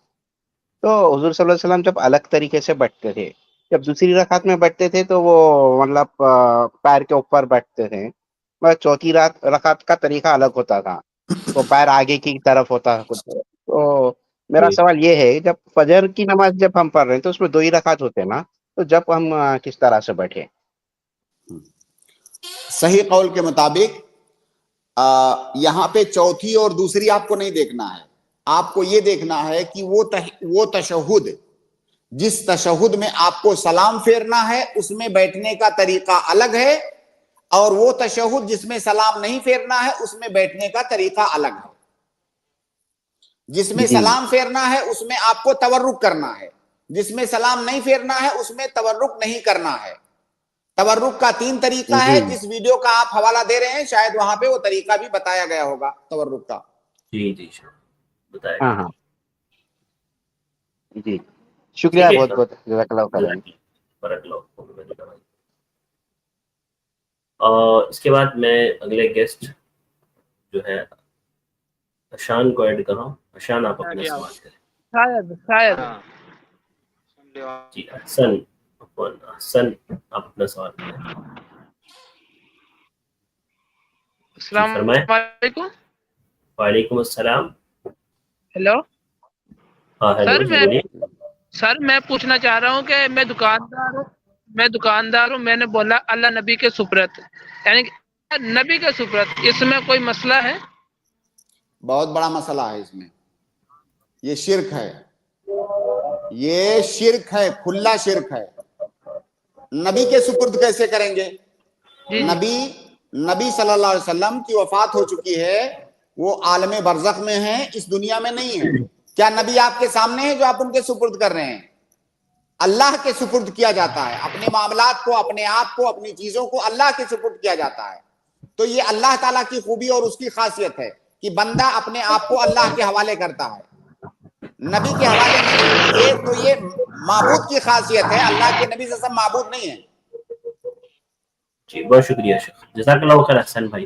تو حضور صلی اللہ علیہ وسلم جب الگ طریقے سے بیٹھتے تھے، جب دوسری رکعت میں بیٹھتے تھے تو وہ مطلب پیر کے اوپر بیٹھتے تھے. چوتھی رکعت کا طریقہ الگ ہوتا تھا، وہ پیر آگے کی طرف ہوتا ہے کچھ. تو میرا جی. سوال یہ ہے جب فجر کی نماز جب ہم پڑھ رہے ہیں تو اس میں 2 ہی رکعت ہوتے ہیں نا، تو جب ہم کس طرح سے بیٹھے؟ صحیح قول کے مطابق یہاں پہ چوتھی اور دوسری آپ کو نہیں دیکھنا ہے، آپ کو یہ دیکھنا ہے کہ وہ تشہد جس تشہد میں آپ کو سلام پھیرنا ہے اس میں بیٹھنے کا طریقہ الگ ہے، اور وہ تشہد جس میں سلام نہیں پھیرنا ہے اس میں بیٹھنے کا طریقہ الگ ہے. جس میں جی سلام پھیرنا ہے اس میں آپ کو تورک کرنا ہے، جس میں سلام نہیں پھیرنا ہے اس میں تورک نہیں کرنا ہے. تورک کا 3 طریقہ ہے، جی جس ویڈیو کا آپ حوالہ دے رہے ہیں شاید وہاں پہ وہ طریقہ بھی بتایا گیا ہوگا تورک کا. جی جی بتائے ہاں گا. ہاں جی شکریہ ٹھیک ہے. بہت بہت، جزاک اللہ خیر. بارک اللہ. اور اس کے بعد میں اگلے گیسٹ جو ہے اشان کو ایڈ کر رہا ہوں. اشان آپ اپنا سوال کریں. شاید جی حسن آپ اپنا سوال کریں. جی السلام فرمائیں. علیکم. وعلیکم السلام. ہیلو ہاں ہیلو جی بولیے. سر میں پوچھنا چاہ رہا ہوں کہ میں دکاندار ہوں. میں نے بولا اللہ نبی کے سپرت، یعنی کہ نبی کے سپرت، اس میں کوئی مسئلہ ہے؟ بہت بڑا مسئلہ ہے اس میں، یہ شرک ہے، یہ شرک ہے، کھلا شرک ہے. نبی کے سپرد کیسے کریں گے؟ جی نبی صلی اللہ علیہ وسلم کی وفات ہو چکی ہے، وہ عالم برزخ میں ہیں، اس دنیا میں نہیں ہے. کیا نبی آپ کے سامنے ہے جو آپ ان کے سپرد کر رہے ہیں؟ اللہ کے سپرد کیا جاتا ہے، اپنے معاملات کو، اپنے آپ کو، اپنی چیزوں کو اللہ کے سپرد کیا جاتا ہے. تو یہ اللہ تعالیٰ کی خوبی اور اس کی خاصیت ہے کہ بندہ اپنے آپ کو اللہ کے حوالے کرتا ہے، نبی کے حوالے نہیں. یہ معبود کی خاصیت ہے، اللہ کے نبی سے سب معبود نہیں ہے. جی بہت شکریہ شیخ، جزاک اللہ خیر. احسن بھائی.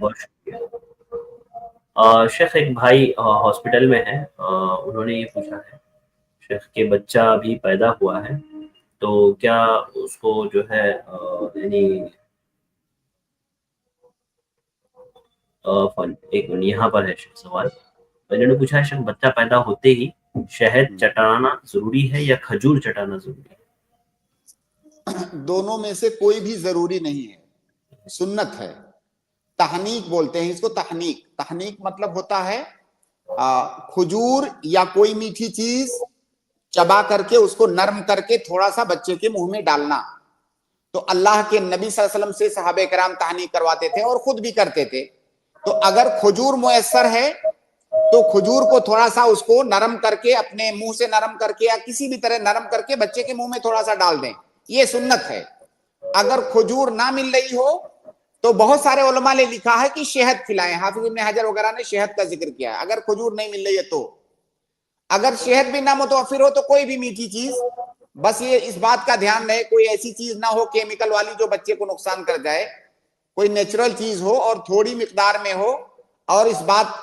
بہت شکریہ۔ شیخ ایک بھائی ہاسپٹل میں ہے، انہوں نے یہ پوچھا ہے شیخ کہ بچہ ابھی پیدا ہوا ہے تو کیا اس کو جو ہے یعنی ایک منٹ یہاں پر ہے شیخ سوال، انہوں نے پوچھا ہے شیخ بچہ پیدا ہوتے ہی شہد چٹانا ضروری ہے یا کھجور چٹانا ضروری ہے؟ دونوں میں سے کوئی بھی ضروری نہیں ہے، سنت ہے۔ تحنیک بولتے ہیں اس کو، تحنیک۔ تحنیک مطلب ہوتا ہے کھجور یا کوئی میٹھی چیز چبا کر کے اس کو نرم کر کے تھوڑا سا بچے کے منہ میں ڈالنا۔ تو اللہ کے نبی صلی اللہ علیہ وسلم سے صحابہ کرام تحنیک کرواتے تھے اور خود بھی کرتے تھے۔ تو اگر کھجور میسر ہے تو کھجور کو تھوڑا سا اس کو نرم کر کے اپنے منہ سے نرم کر کے یا کسی بھی طرح نرم کر کے بچے کے منہ میں تھوڑا سا ڈال دیں، یہ سنت ہے۔ اگر کھجور نہ مل رہی ہو تو بہت سارے علماء نے لکھا ہے کہ شہد کھلائیں، حافظ ابن حجر وغیرہ نے شہد کا ذکر کیا ہے اگر کھجور نہیں مل رہی ہے تو۔ اگر شہد بھی نہ متوفر ہو تو کوئی بھی میٹھی چیز، بس یہ اس بات کا دھیان رہے کوئی ایسی چیز نہ ہو کیمیکل والی جو بچے کو نقصان کر جائے، کوئی نیچرل چیز ہو اور تھوڑی مقدار میں ہو، اور اس بات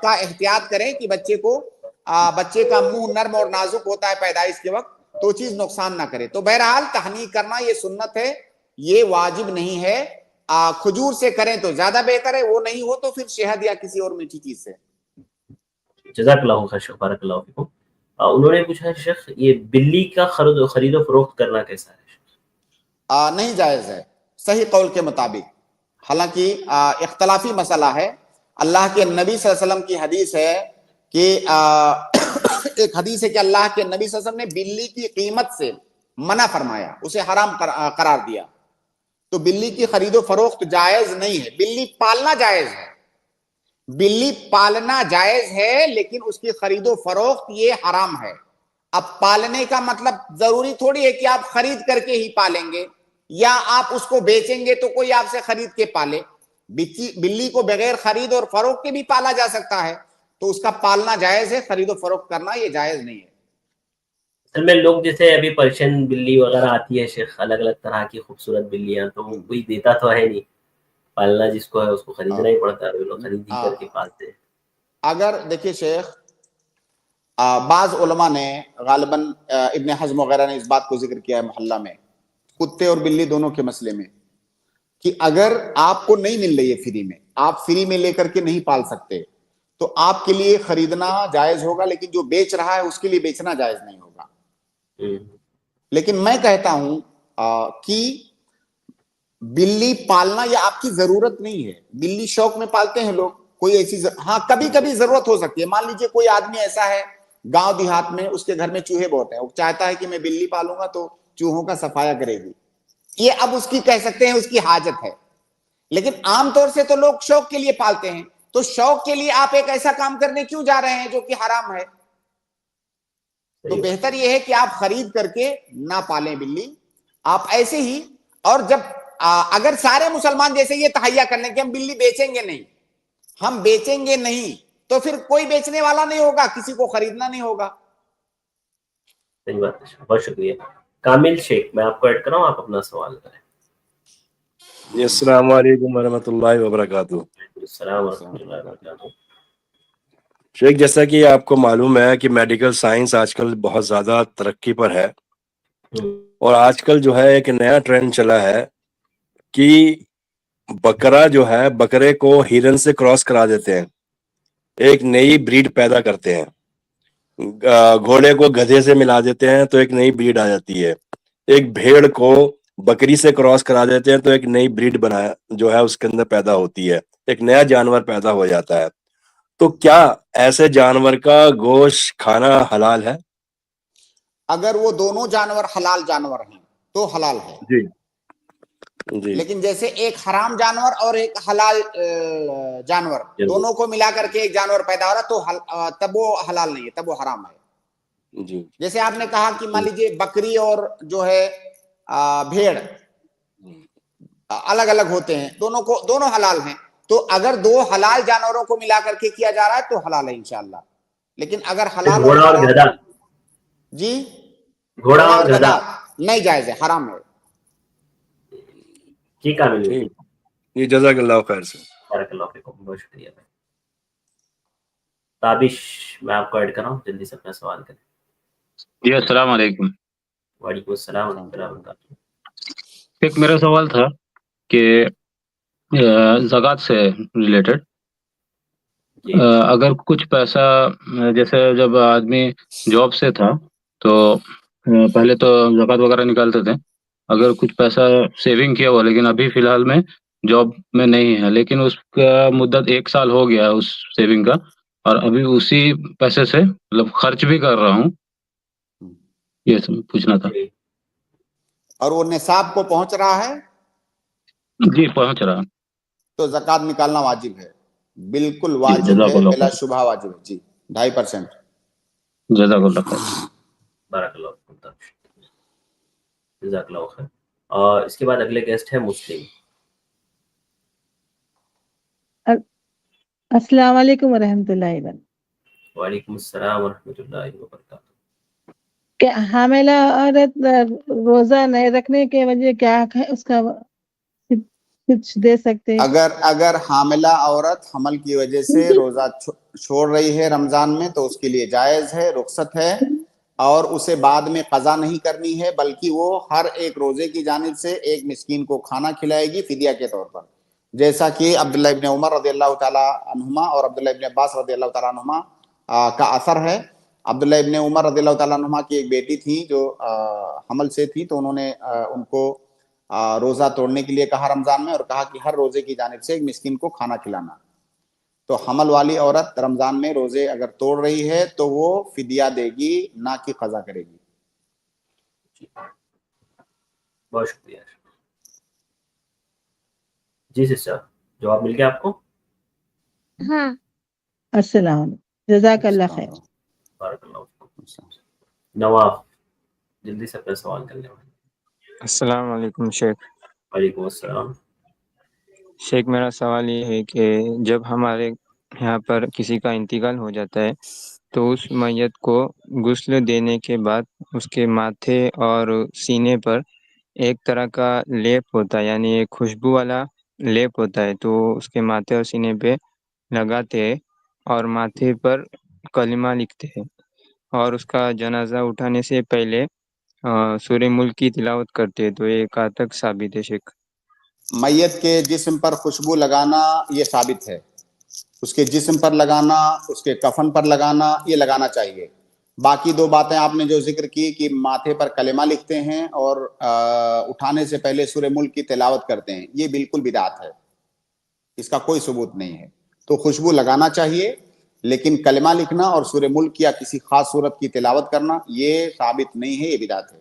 کا احتیاط کریں کہ بچے کا منہ نرم اور نازک ہوتا ہے پیدائش کے وقت، تو چیز نقصان نہ کرے۔ تو بہرحال تحنیک کرنا یہ سنت ہے، یہ واجب نہیں ہے۔ کھجور سے کریں تو زیادہ بہتر ہے، وہ نہیں ہو تو پھر شہد یا کسی اور میٹھی چیز سے۔ جزاک اللہ خیر شیخ، بارک اللہ فیکم۔ انہوں نے پوچھا ہے شیخ یہ بلی کا خرید و فروخت کرنا کیسا ہے؟ نہیں جائز ہے صحیح قول کے مطابق، حالانکہ اختلافی مسئلہ ہے۔ اللہ کے نبی صلی اللہ علیہ وسلم کی حدیث ہے کہ ایک حدیث ہے کہ اللہ کے نبی صلی اللہ علیہ وسلم نے بلی کی قیمت سے منع فرمایا، اسے حرام قرار دیا۔ تو بلی کی خرید و فروخت جائز نہیں ہے، بلی پالنا جائز ہے، بلی پالنا جائز ہے، لیکن اس کی خرید و فروخت یہ حرام ہے۔ اب پالنے کا مطلب ضروری تھوڑی ہے کہ آپ خرید کر کے ہی پالیں گے، یا آپ اس کو بیچیں گے تو کوئی آپ سے خرید کے پالے۔ بلی کو بغیر خرید اور فروخت کے بھی پالا جا سکتا ہے، تو اس کا پالنا جائز ہے، خرید و فروخت کرنا یہ جائز نہیں ہے۔ اصل میں لوگ جیسے ابھی پرشین بلی وغیرہ آتی ہے شیخ، الگ الگ طرح کی خوبصورت بلیاں، تو کوئی دیتا تو ہے نہیں، پالنا جس کو ہے اس کو خریدنا ہی پڑتا ہے، لوگ خرید ہی کر کے پالتے ہیں۔ اگر دیکھیے شیخ، بعض علماء نے غالباً ابن حزم وغیرہ نے اس بات کو ذکر کیا ہے محلہ میں، کتے اور بلی دونوں کے مسئلے میں، کہ اگر آپ کو نہیں مل رہی ہے فری میں، آپ فری میں لے کر کے نہیں پال سکتے، تو آپ کے لیے خریدنا جائز ہوگا، لیکن جو بیچ رہا ہے اس کے لیے بیچنا جائز نہیں ہوگا۔ لیکن میں کہتا ہوں کہ بلی پالنا یہ آپ کی ضرورت نہیں ہے، بلی شوق میں پالتے ہیں لوگ، کوئی ایسی ہاں کبھی کبھی ضرورت ہو سکتی ہے۔ مان لیجئے کوئی آدمی ایسا ہے گاؤں دیہات میں، اس کے گھر میں چوہے بہت ہیں، وہ چاہتا ہے کہ میں بلی پالوں گا تو چوہوں کا صفایا کرے گی، یہ اب اس کی کہہ سکتے ہیں اس کی حاجت ہے۔ لیکن عام طور سے تو لوگ شوق کے لیے پالتے ہیں، تو شوق کے لیے آپ ایک ایسا کام کرنے کیوں جا رہے ہیں جو کہ حرام ہے؟ تو بہتر یہ ہے کہ آپ خرید کر کے نہ پالیں بلی، آپ ایسے ہی۔ اور جب اگر سارے مسلمان جیسے یہ تہیا کر لیں کہ ہم بلی بیچیں گے نہیں، ہم بیچیں گے نہیں، تو پھر کوئی بیچنے والا نہیں ہوگا، کسی کو خریدنا نہیں ہوگا۔ صحیح بات ہے، بہت شکریہ۔ کامل شیخ میں آپ کو ایڈ کراؤں، آپ اپنا سوال کریں۔ جی السلام علیکم ورحمۃ اللہ وبرکاتہ۔ السلام ورحمۃ اللہ وبرکاتہ۔ شیخ جیسا کہ آپ کو معلوم ہے کہ میڈیکل سائنس آج کل بہت زیادہ ترقی پر ہے، اور آج کل جو ہے ایک نیا ٹرینڈ چلا ہے کہ بکرا جو ہے بکرے کو ہرن سے کراس کرا دیتے ہیں، ایک نئی بریڈ پیدا کرتے ہیں، گھوڑے کو گدھے سے ملا دیتے ہیں تو ایک نئی بریڈ آ جاتی ہے، ایک بھیڑ کو بکری سے کراس کرا دیتے ہیں تو ایک نئی بریڈ بنایا جو ہے اس کے اندر پیدا ہوتی ہے، ایک نیا جانور پیدا ہو جاتا ہے۔ تو کیا ایسے جانور کا گوشت کھانا حلال ہے؟ اگر وہ دونوں جانور حلال جانور ہیں تو حلال ہے، جی جی۔ لیکن جیسے ایک حرام جانور اور ایک حلال جانور دونوں کو ملا کر کے ایک جانور پیدا ہو رہا تو تب وہ حلال نہیں ہے، تب وہ حرام ہے۔ جی جیسے آپ نے کہا کہ مان لیجیے بکری اور جو ہے بھیڑ الگ الگ ہوتے ہیں، دونوں حلال ہیں، تو اگر دو حلال جانوروں کو ملا کر کے کیا جا رہا ہے تو حلال ہے انشاءاللہ۔ لیکن اگر حلال گھوڑا اور گدھا، جی گھوڑا اور گدھا نہیں جائز ہے، حرام ہے۔ ٹھیک ہے، یہ جزاک اللہ خیر سے. بارک اللہ فیکم. بہت شکریہ بھائی. تابش میں آپ کو ایڈ کر رہا ہوں, جلدی سے اپنا سوال کریں. جی السلام علیکم. وعلیکم السلام ورحمۃ اللہ وبرکاتہ. ایک میرا سوال تھا کہ زکوٰۃ سے ریلیٹڈ اگر کچھ پیسہ جیسے جب آدمی جاب سے تھا تو پہلے تو زکوٰۃ وغیرہ نکالتے تھے, اگر کچھ پیسہ سیونگ کیا ہوا لیکن ابھی فی الحال میں جاب میں نہیں ہے, لیکن اس کا مدت 1 سال ہو گیا اس سیونگ کا, اور ابھی اسی پیسے سے مطلب خرچ بھی کر رہا ہوں, یہ پوچھنا تھا. اور وہ نصاب کو پہنچ رہا ہے جی پہنچ رہا, تو زکوٰۃ نکالنا واجب ہے, بالکل واجب ہے, بلا شبہ واجب ہے. جی 2.5%. جزاک اللہ خیر. بارک اللہ. جزاک اللہ خیر. اور اس کے بعد اگلے گیسٹ ہے مسلم. السلام علیکم ورحمۃ اللہ وبرکاتہ. وعلیکم السلام ورحمۃ اللہ وبرکاتہ. کہ حاملہ عورت روزہ نہیں رکھنے کے وجہ کیا ہے, اس کا کچھ دے سکتے ہیں؟ اگر حاملہ عورت حمل کی وجہ سے روزہ چھوڑ رہی ہے رمضان میں تو اس کے لیے جائز ہے, رخصت ہے, اور اسے بعد میں قضا نہیں کرنی ہے, بلکہ وہ ہر ایک روزے کی جانب سے ایک مسکین کو کھانا کھلائے گی فدیہ کے طور پر, جیسا کہ عبداللہ ابن عمر رضی اللہ تعالیٰ عنہما اور عبداللہ ابن عباس رضی اللہ تعالیٰ عنہما کا اثر ہے. عبداللہ ابن عمر رضی اللہ تعالیٰ عنہما کی ایک بیٹی تھی جو حمل سے تھی, تو انہوں نے ان کو روزہ توڑنے کے لیے کہا رمضان میں, اور کہا کہ ہر روزے کی جانب سے ایک مسکین کو کھانا کھلانا. تو حمل والی عورت رمضان میں روزے اگر توڑ رہی ہے تو وہ فدیہ دے گی, نہ کہ قضا کرے گی. بہت شکریہ. جی سسٹر, جواب مل گیا آپ کو؟ ہاں. السلام علیکم, جزاک اللہ خیر. بارک اللہ. نواف, جلدی سے اپنا سوال کر لیں. السلام علیکم شیخ. وعلیکم السلام. شیخ میرا سوال یہ ہے کہ جب ہمارے یہاں پر کسی کا انتقال ہو جاتا ہے تو اس میت کو غسل دینے کے بعد اس کے ماتھے اور سینے پر ایک طرح کا لیپ ہوتا ہے, یعنی ایک خوشبو والا لیپ ہوتا ہے, تو اس کے ماتھے اور سینے پہ لگاتے ہیں اور ماتھے پر کلمہ لکھتے ہیں, اور اس کا جنازہ اٹھانے سے پہلے سورہ ملک کی تلاوت کرتے ہیں, تو یہ کہاں تک ثابت ہے شیخ؟ میت کے جسم پر خوشبو لگانا یہ ثابت ہے, اس کے جسم پر لگانا, اس کے کفن پر لگانا, یہ لگانا چاہیے. باقی 2 باتیں آپ نے جو ذکر کی کہ ماتھے پر کلمہ لکھتے ہیں اور اٹھانے سے پہلے سورہ ملک کی تلاوت کرتے ہیں, یہ بالکل بدعت ہے, اس کا کوئی ثبوت نہیں ہے. تو خوشبو لگانا چاہیے, لیکن کلمہ لکھنا اور سورہ ملک یا کسی خاص سورت کی تلاوت کرنا یہ ثابت نہیں ہے, یہ بدعت ہے.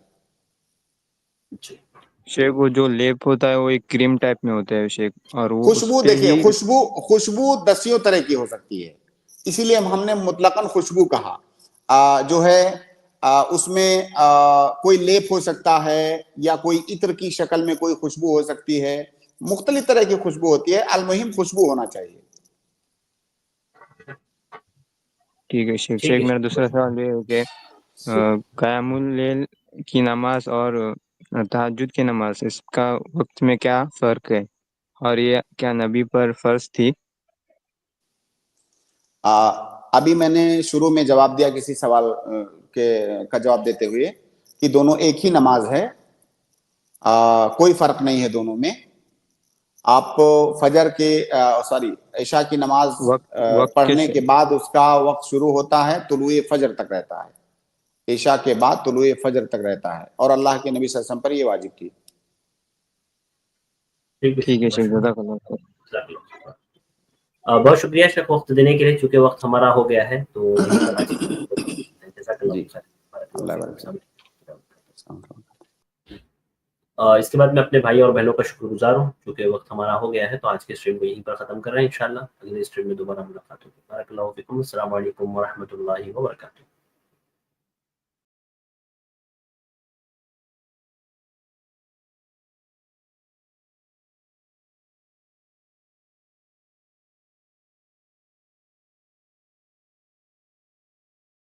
شیخ وہ جو لیپ ہوتا ہے وہ ایک کریم ٹائپ میں ہوتا ہے شیخ, اور وہ خوشبو دیکھیے, خوشبو 10 طرح کی ہو سکتی ہے, اسی لیے ہم نے مطلقاً خوشبو کہا. جو ہے اس میں کوئی لیپ ہو سکتا ہے, یا کوئی عطر کی شکل میں کوئی خوشبو ہو سکتی ہے, مختلف طرح کی خوشبو ہوتی ہے, المہم خوشبو ہونا چاہیے. ٹھیک ہے شیخ. شیخ میرا دوسرا سوال یہ ہے کہ قیام اللیل کی نماز اور تہجد کی نماز, اس کا وقت میں کیا فرق ہے, اور یہ کیا نبی پر فرض تھی؟ ابھی میں نے شروع میں جواب دیا کسی سوال کا جواب دیتے ہوئے کہ دونوں ایک ہی نماز ہے, کوئی فرق نہیں ہے دونوں میں. آپ فجر کے عشاء کی نماز پڑھنے کے بعد اس کا وقت شروع ہوتا ہے, طلوع فجر تک رہتا ہے, عشاء کے بعد طلوع فجر تک رہتا ہے, اور اللہ کے نبی صلی اللہ علیہ وسلم پر یہ واجب تھی. ٹھیک ہے شیخ, جزاک اللہ خیر. بہت شکریہ شیخ وقت دینے کے لیے, چونکہ وقت ہمارا ہو گیا ہے تو اس کے بعد میں اپنے بھائی اور بہنوں کا شکر گزار ہوں, چونکہ وقت ہمارا ہو گیا ہے تو آج کے اسٹریم کو یہیں پر ختم کر رہے ہیں. انشاءاللہ اگلے اسٹریم میں دوبارہ ملاقات ہوگی. بارک اللہ فیکم. السلام علیکم ورحمۃ اللہ وبرکاتہ.